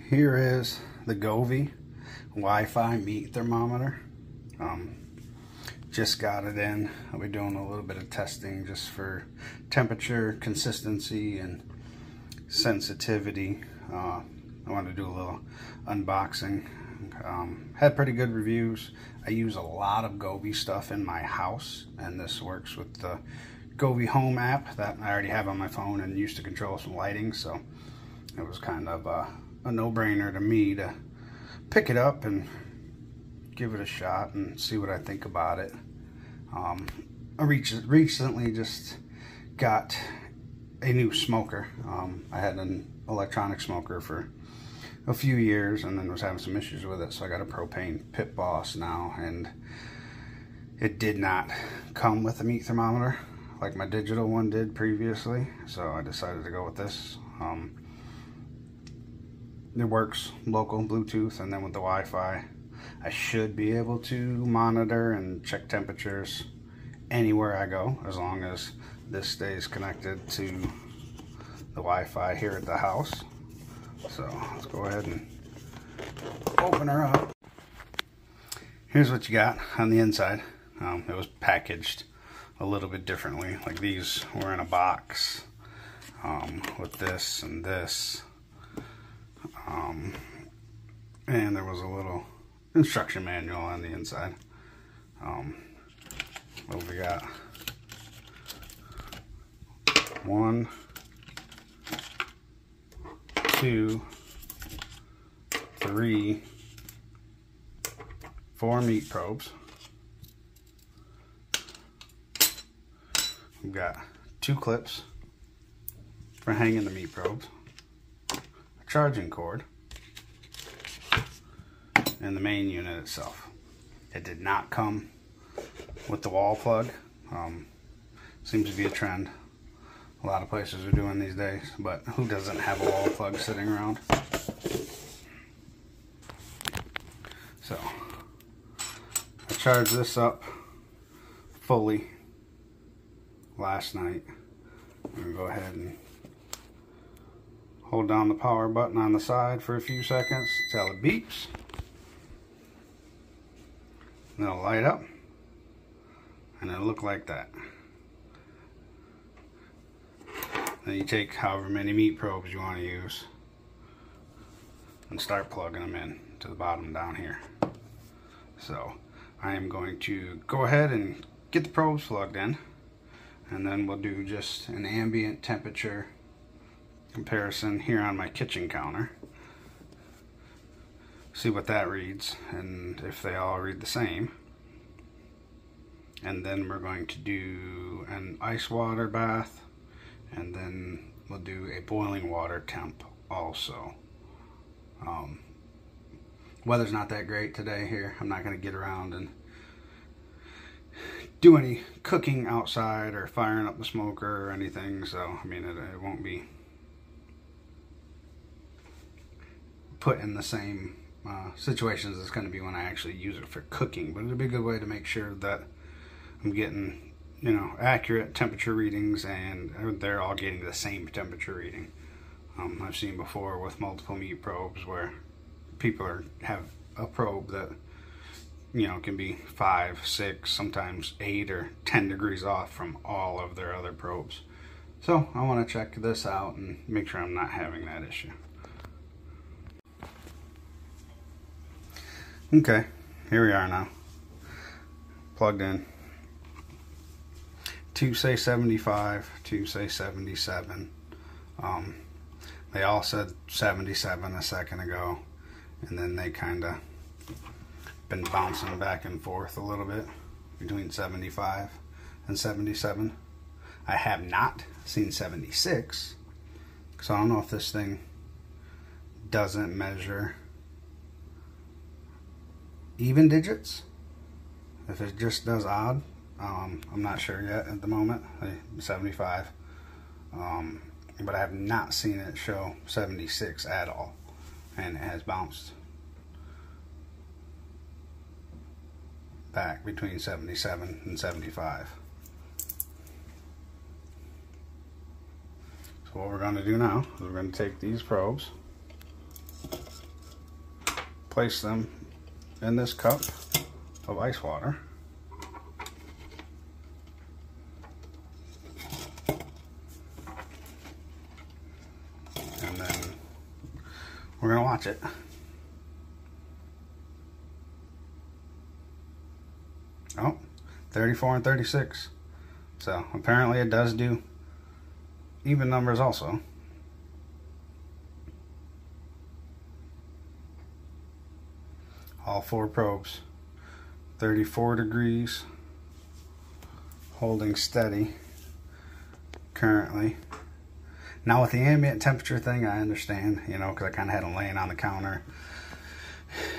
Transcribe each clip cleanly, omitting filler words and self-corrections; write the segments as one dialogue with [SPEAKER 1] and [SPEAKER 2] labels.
[SPEAKER 1] Here is the Govee WiFi Meat Thermometer. Just got it in. I'll be doing a little bit of testing just for temperature, consistency, and sensitivity. I wanted to do a little unboxing. Had pretty good reviews. I use a lot of Govee stuff in my house, and this works with the Govee Home app that I already have on my phone and used to control some lighting, so it was kind of a no-brainer to me to pick it up and give it a shot and see what I think about it. I recently just got a new smoker. I had an electronic smoker for a few years and then was having some issues with it, so I got a propane Pit Boss now, and it did not come with a meat thermometer like my digital one did previously, so I decided to go with this. It works local Bluetooth, and then with the Wi-Fi I should be able to monitor and check temperatures anywhere I go, as long as this stays connected to the Wi-Fi here at the house. So let's go ahead and open her up. Here's what you got on the inside. It was packaged a little bit differently. Like, these were in a box with this and this. And there was a little instruction manual on the inside. What we got? 1, 2, 3, 4 meat probes. We've got 2 clips for hanging the meat probes, a charging cord, and the main unit itself. It did not come with the wall plug. Seems to be a trend a lot of places are doing these days, but who doesn't have a wall plug sitting around? So I charged this up fully last night. I'm gonna go ahead and hold down the power button on the side for a few seconds till it beeps. And it'll light up, and it'll look like that. Then you take however many meat probes you want to use and start plugging them in to the bottom down here. So I am going to go ahead and get the probes plugged in, and then we'll do just an ambient temperature comparison here on my kitchen counter. See what that reads and if they all read the same. And then we're going to do an ice water bath, and then we'll do a boiling water temp also. Weather's not that great today here. I'm not going to get around and do any cooking outside or firing up the smoker or anything, so I mean it won't be put in the same situations as it's going to be when I actually use it for cooking, but it'll be a good way to make sure that I'm getting, you know, accurate temperature readings, and they're all getting the same temperature reading. I've seen before with multiple meat probes where people have a probe that, you know, can be 5, 6, sometimes 8 or 10 degrees off from all of their other probes. So I want to check this out and make sure I'm not having that issue. Okay, here we are now, plugged in. 2 say 75, 2 say 77. They all said 77 a second ago, and then they kind of been bouncing back and forth a little bit between 75 and 77. I have not seen 76, so I don't know if this thing doesn't measure even digits, if it just does odd. I'm not sure yet at the moment. 75, but I have not seen it show 76 at all, and it has bounced back between 77 and 75. So what we're going to do now is we're going to take these probes place them in this cup of ice water. And then we're gonna watch it. Oh, 34 and 36. So apparently it does do even numbers also. All 4 probes, 34 degrees, holding steady currently. Now with the ambient temperature thing, I understand, you know, because I kind of had them laying on the counter.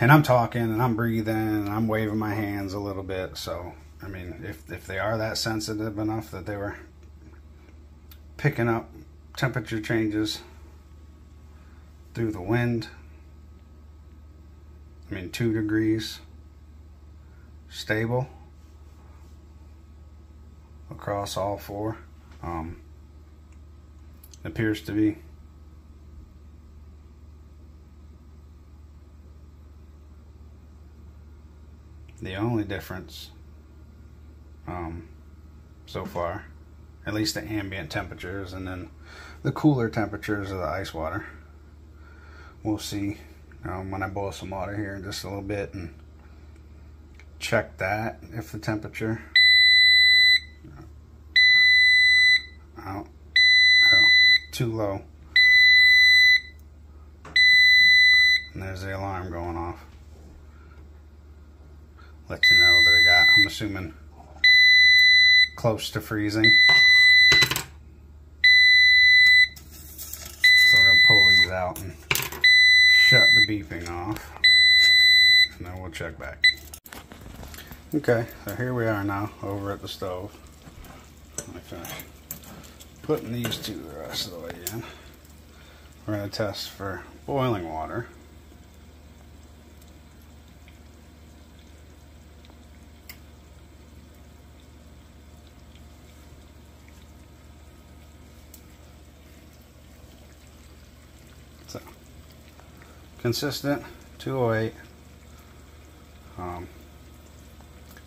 [SPEAKER 1] And I'm talking and I'm breathing and I'm waving my hands a little bit. So, I mean, if they are that sensitive enough that they were picking up temperature changes through the wind, I mean, 2 degrees stable across all 4. Appears to be. The only difference so far, at least the ambient temperatures, and then the cooler temperatures of the ice water. We'll see when I boil some water here in just a little bit and check that if the temperature too low, and there's the alarm going off. Let you know that I got, I'm assuming, close to freezing. So we're gonna pull these out and shut the beeping off, and then we'll check back. Okay, so here we are now over at the stove. Let me finish putting these 2 the rest of the way in. We're gonna test for boiling water. So, consistent, 208.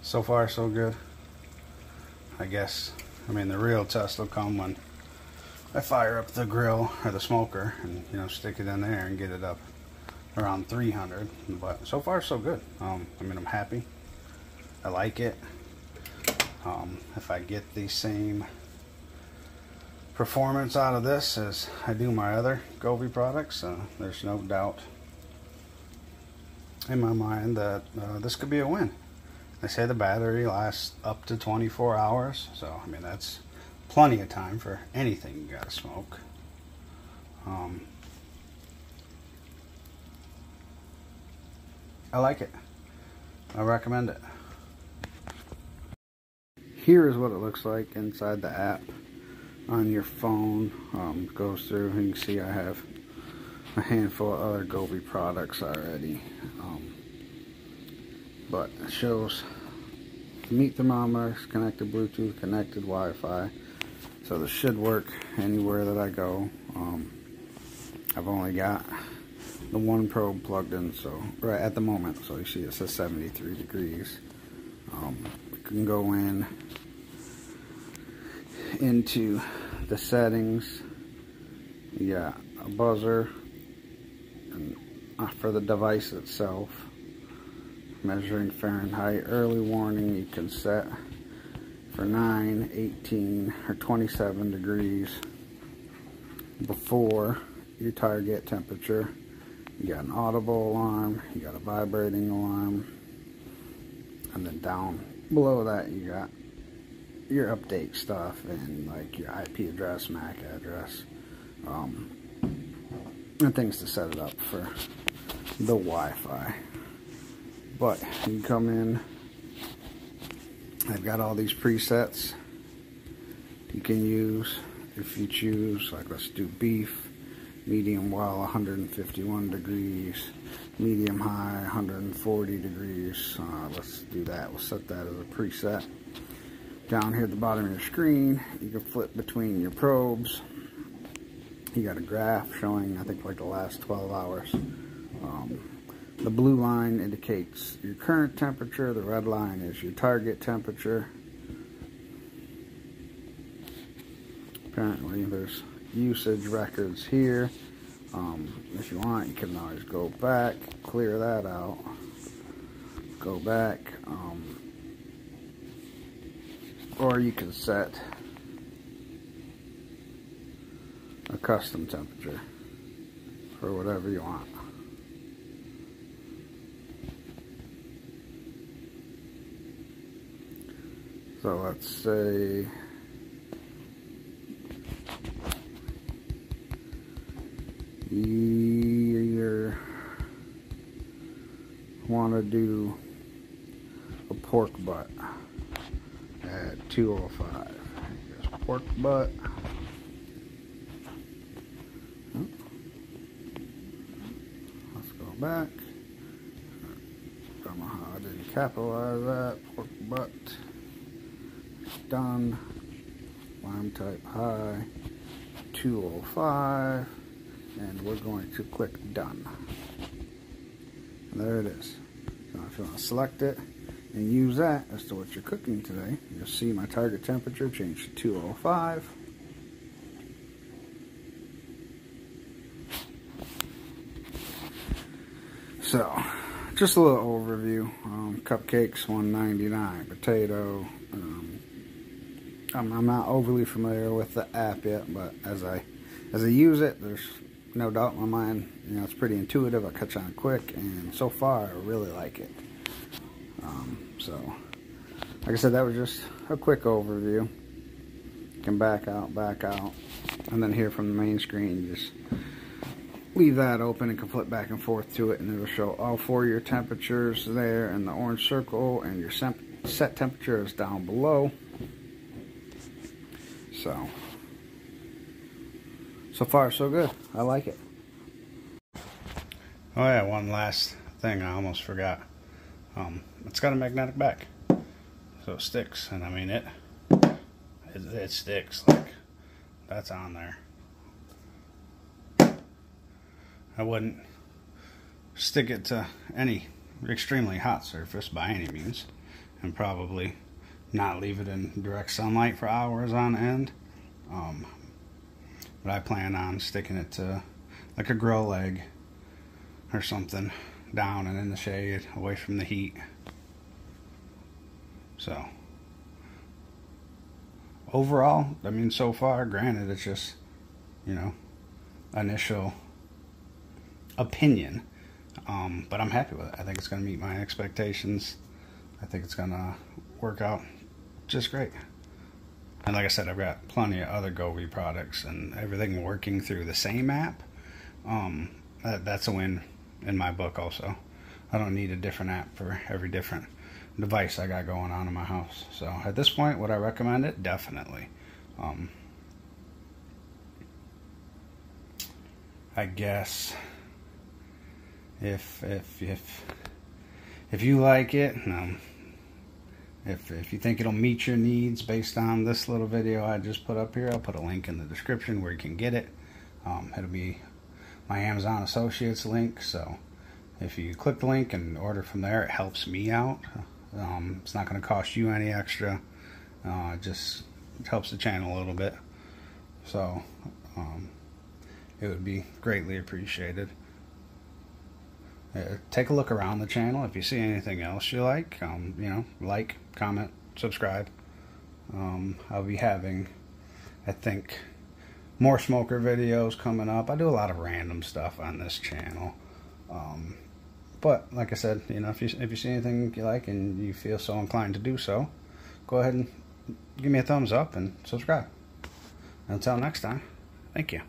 [SPEAKER 1] So far so good. I guess, I mean, the real test will come when I fire up the grill or the smoker and, you know, stick it in there and get it up around 300. But so far so good. I mean, I'm happy. I like it. If I get the same performance out of this as I do my other Govee products, there's no doubt in my mind that this could be a win. They say the battery lasts up to 24 hours, so I mean that's plenty of time for anything you gotta smoke. I like it. I recommend it. Here is what it looks like inside the app on your phone. Goes through and you can see I have a handful of other Govee products already. But it shows meat thermometers, connected Bluetooth, connected Wi-Fi. So this should work anywhere that I go. I've only got the 1 probe plugged in, so right at the moment. So you see it says 73 degrees. We can go into the settings. You got a buzzer and for the device itself. Measuring Fahrenheit, early warning you can set for 9, 18, or 27 degrees before your target temperature. You got an audible alarm, you got a vibrating alarm, and then down below that you got your update stuff and like your IP address, MAC address, and things to set it up for the Wi-Fi. But you can come in, I've got all these presets you can use if you choose. Like let's do beef, medium well 151 degrees, medium high 140 degrees. Let's do that, we'll set that as a preset. Down here at the bottom of your screen, you can flip between your probes. You got a graph showing, I think, like the last 12 hours. The blue line indicates your current temperature, the red line is your target temperature. Apparently there's usage records here. If you want, you can always go back, clear that out, go back, or you can set a custom temperature for whatever you want. So let's say you want to do a pork butt at 205. Here's pork butt. Let's go back. Don't know how I didn't capitalize that. Pork butt. Done. Lime type high. 205. And we're going to click done. And there it is. Now if you want to select it and use that as to what you're cooking today, you'll see my target temperature change to 205. So, just a little overview. Cupcakes, $1.99. Potato. I'm not overly familiar with the app yet, but as I use it, there's no doubt in my mind, you know, it's pretty intuitive. I catch on quick, and so far, I really like it. So, like I said, that was just a quick overview. You can back out, and then here from the main screen, you just leave that open and can flip back and forth to it, and it'll show all 4 of your temperatures there in the orange circle, and your set temperature is down below. So far so good. I like it. Oh yeah, one last thing I almost forgot. It's got a magnetic back, so it sticks, and I mean it sticks. Like, that's on there. I wouldn't stick it to any extremely hot surface by any means, and probably not leave it in direct sunlight for hours on end. But I plan on sticking it to like a grill leg or something, down and in the shade, away from the heat. So overall, I mean, so far, granted, it's just, you know, initial opinion, but I'm happy with it. I think it's going to meet my expectations. I think it's going to work out just great. And like I said, I've got plenty of other Govee products, and everything working through the same app. That's a win in my book also. I don't need a different app for every different device I got going on in my house. So at this point, would I recommend it? Definitely. I guess if you like it, if you think it'll meet your needs based on this little video I just put up here, I'll put a link in the description where you can get it. It'll be my Amazon Associates link, so if you click the link and order from there, it helps me out. It's not going to cost you any extra. It just helps the channel a little bit. So it would be greatly appreciated. Take a look around the channel. If you see anything else you like, you know, like, comment, subscribe. I'll be having, I think, more smoker videos coming up. I do a lot of random stuff on this channel. But like I said, you know, if you see anything you like and you feel so inclined to do so, go ahead and give me a thumbs up and subscribe. Until next time, thank you.